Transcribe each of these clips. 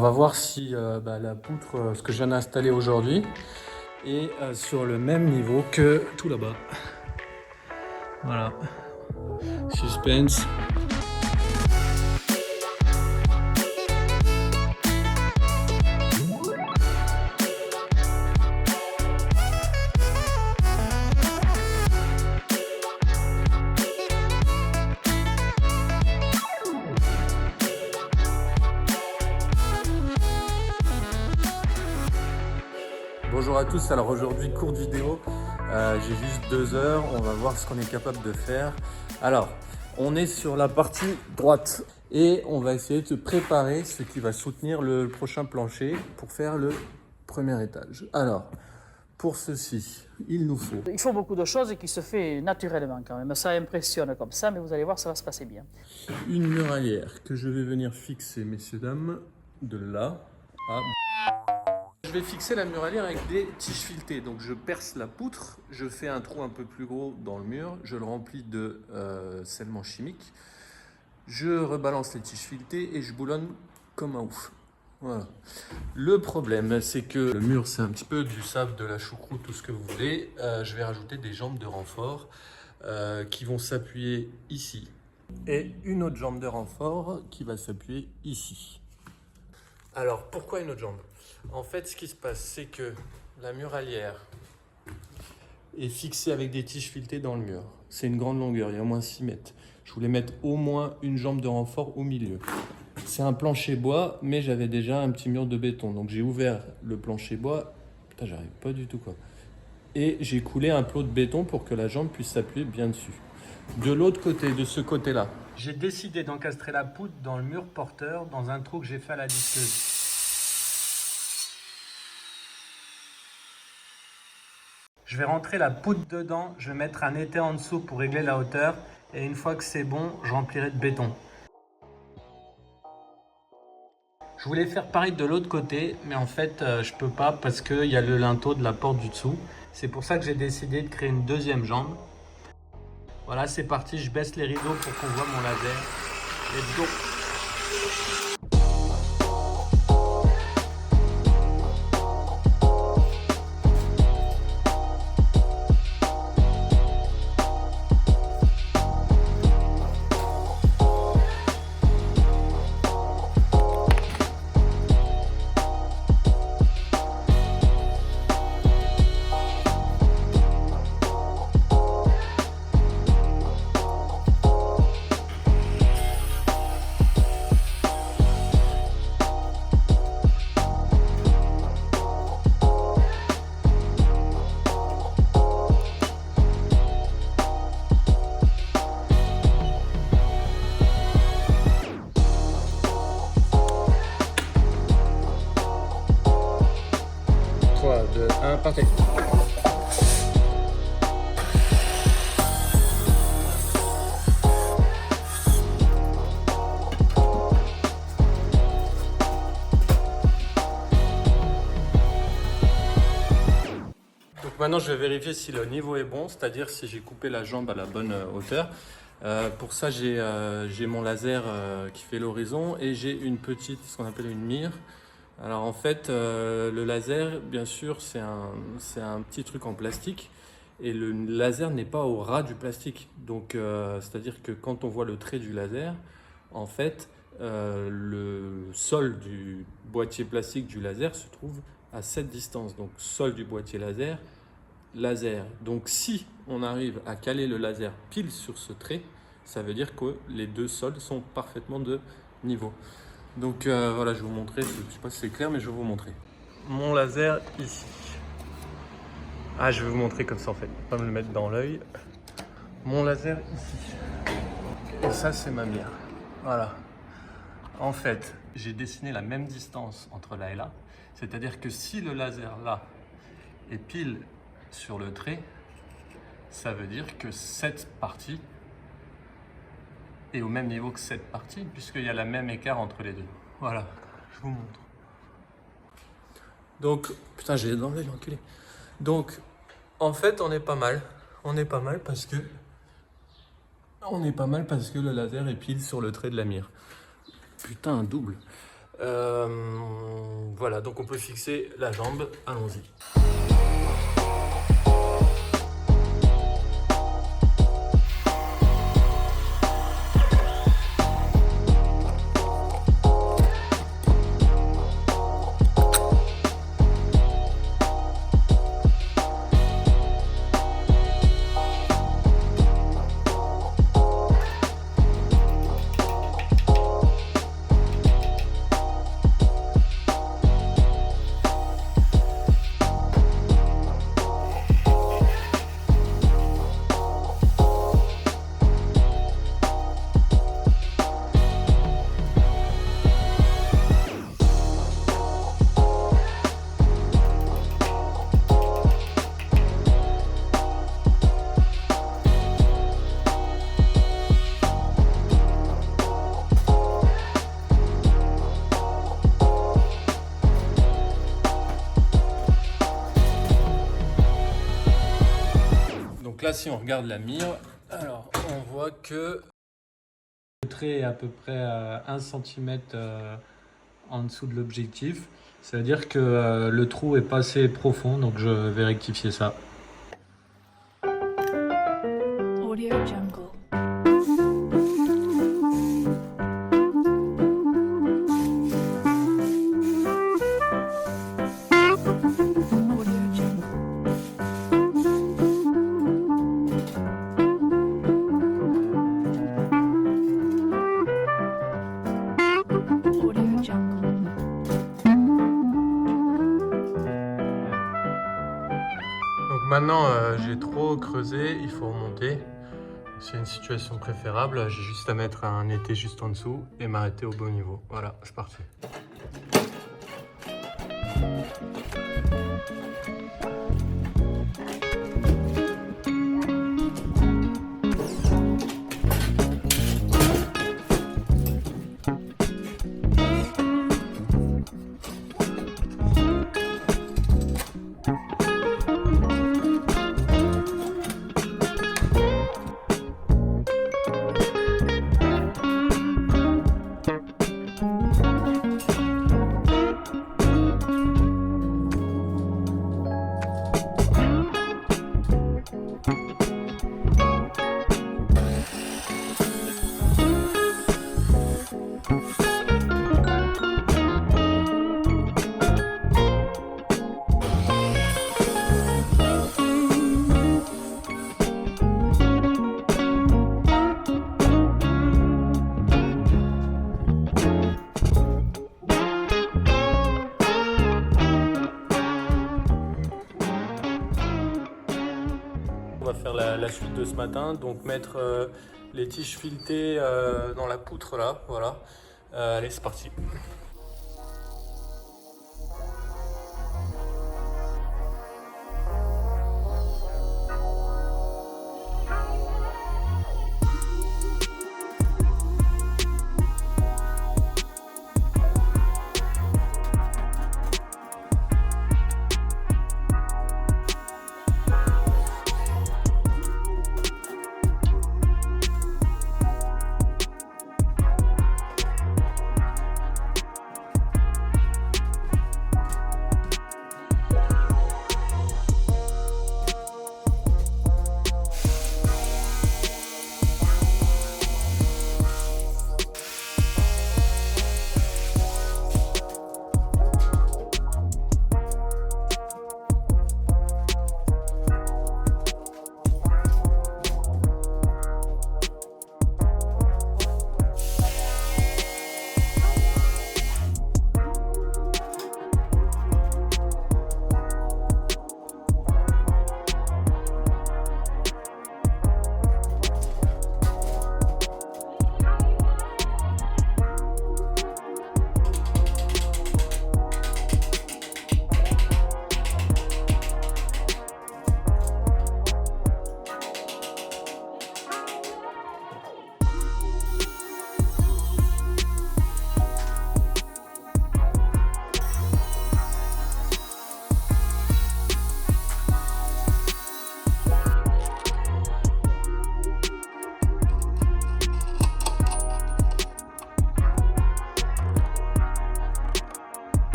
va voir si la poutre, ce que je viens d'installer aujourd'hui, est sur le même niveau que tout là-bas. Voilà. Suspense. Bonjour à tous, alors aujourd'hui courte vidéo, j'ai juste 2 heures, on va voir ce qu'on est capable de faire. Alors, on est sur la partie droite et on va essayer de se préparer ce qui va soutenir le prochain plancher pour faire le premier étage. Alors, pour ceci, il nous faut... Il faut beaucoup de choses qui se fait naturellement quand même, ça impressionne comme ça, mais vous allez voir, ça va se passer bien. Une muralière que je vais venir fixer, messieurs, dames, de là à... Je vais fixer la muralière avec des tiges filetées. Donc je perce la poutre, je fais un trou un peu plus gros dans le mur, je le remplis de scellement chimique, je rebalance les tiges filetées et je boulonne comme un ouf. Voilà. Le problème, c'est que le mur, c'est un petit peu du sable, de la choucroute, tout ce que vous voulez. Je vais rajouter des jambes de renfort qui vont s'appuyer ici. Et une autre jambe de renfort qui va s'appuyer ici. Alors, pourquoi une autre jambe ? En fait, ce qui se passe, c'est que la muralière est fixée avec des tiges filetées dans le mur. C'est une grande longueur, il y a au moins 6 mètres. Je voulais mettre au moins une jambe de renfort au milieu. C'est un plancher bois, mais j'avais déjà un petit mur de béton. Donc j'ai ouvert le plancher bois. Putain, j'arrive pas du tout quoi. Et j'ai coulé un plot de béton pour que la jambe puisse s'appuyer bien dessus. De l'autre côté, de ce côté-là, j'ai décidé d'encastrer la poutre dans le mur porteur, dans un trou que j'ai fait à la disqueuse. Je vais rentrer la poutre dedans, je vais mettre un étai en dessous pour régler la hauteur et une fois que c'est bon, je remplirai de béton. Je voulais faire pareil de l'autre côté, mais en fait je peux pas parce qu'il y a le linteau de la porte du dessous. C'est pour ça que j'ai décidé de créer une deuxième jambe. Voilà, c'est parti, je baisse les rideaux pour qu'on voit mon laser. Let's go! Partez. Donc maintenant je vais vérifier si le niveau est bon, c'est-à-dire si j'ai coupé la jambe à la bonne hauteur. Pour ça j'ai mon laser qui fait l'horizon et j'ai une petite, ce qu'on appelle une mire. Alors en fait, le laser, bien sûr, c'est un petit truc en plastique et le laser n'est pas au ras du plastique. Donc, c'est-à-dire que quand on voit le trait du laser, en fait, le sol du boîtier plastique du laser se trouve à cette distance. Donc, sol du boîtier laser, laser. Donc, si on arrive à caler le laser pile sur ce trait, ça veut dire que les deux sols sont parfaitement de niveau. Donc voilà, je vais vous montrer, je ne sais pas si c'est clair, mais je vais vous montrer. Mon laser ici. Ah, je vais vous montrer comme ça en fait, pas me le mettre dans l'œil. Mon laser ici. Et ça, c'est ma mire. Voilà. En fait, j'ai dessiné la même distance entre là et là. C'est-à-dire que si le laser là est pile sur le trait, ça veut dire que cette partie est au même niveau que cette partie, puisqu'il y a le même écart entre les deux. Voilà, je vous montre. Donc, putain, j'ai dans l'œil, l'enculé. Donc, en fait, on est pas mal. On est pas mal parce que le laser est pile sur le trait de la mire. Putain, un double. Voilà, donc on peut fixer la jambe, allons-y. Donc là, si on regarde la mire, alors on voit que le trait est à peu près à 1 cm en dessous de l'objectif. Ça veut dire que le trou est pas assez profond, donc je vais rectifier ça. Audio Jungle. Audio Jungle. Audio Jungle. Donc maintenant, j'ai trop creusé, il faut remonter. C'est une situation préférable, j'ai juste à mettre un étai juste en dessous et m'arrêter au bon niveau. Voilà, c'est parti. On va faire la suite de ce matin, donc mettre les tiges filetées dans la poutre là, voilà. Allez, c'est parti.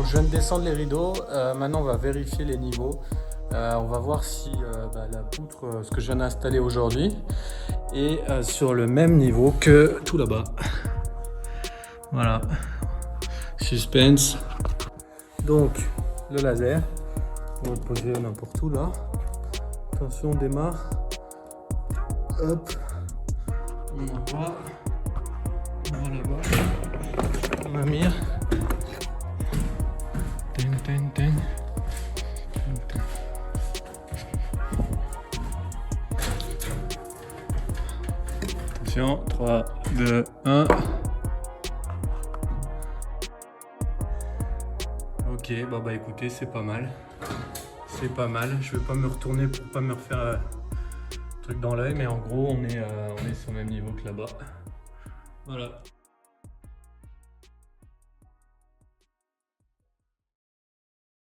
je viens de descendre les rideaux. Maintenant, on va vérifier les niveaux. On va voir si la poutre, ce que je viens d'installer aujourd'hui, est sur le même niveau que tout là-bas. Voilà. Suspense. Donc, le laser. On va le poser n'importe où là. Attention, on démarre. Hop. On envoie. On va là-bas. On va mire. Ten, ten, ten. Attention, 3, 2, 1. Ok, bah écoutez, c'est pas mal. C'est pas mal. Je vais pas me retourner pour pas me refaire truc dans l'œil, mais en gros, on est sur le même niveau que là-bas. Voilà.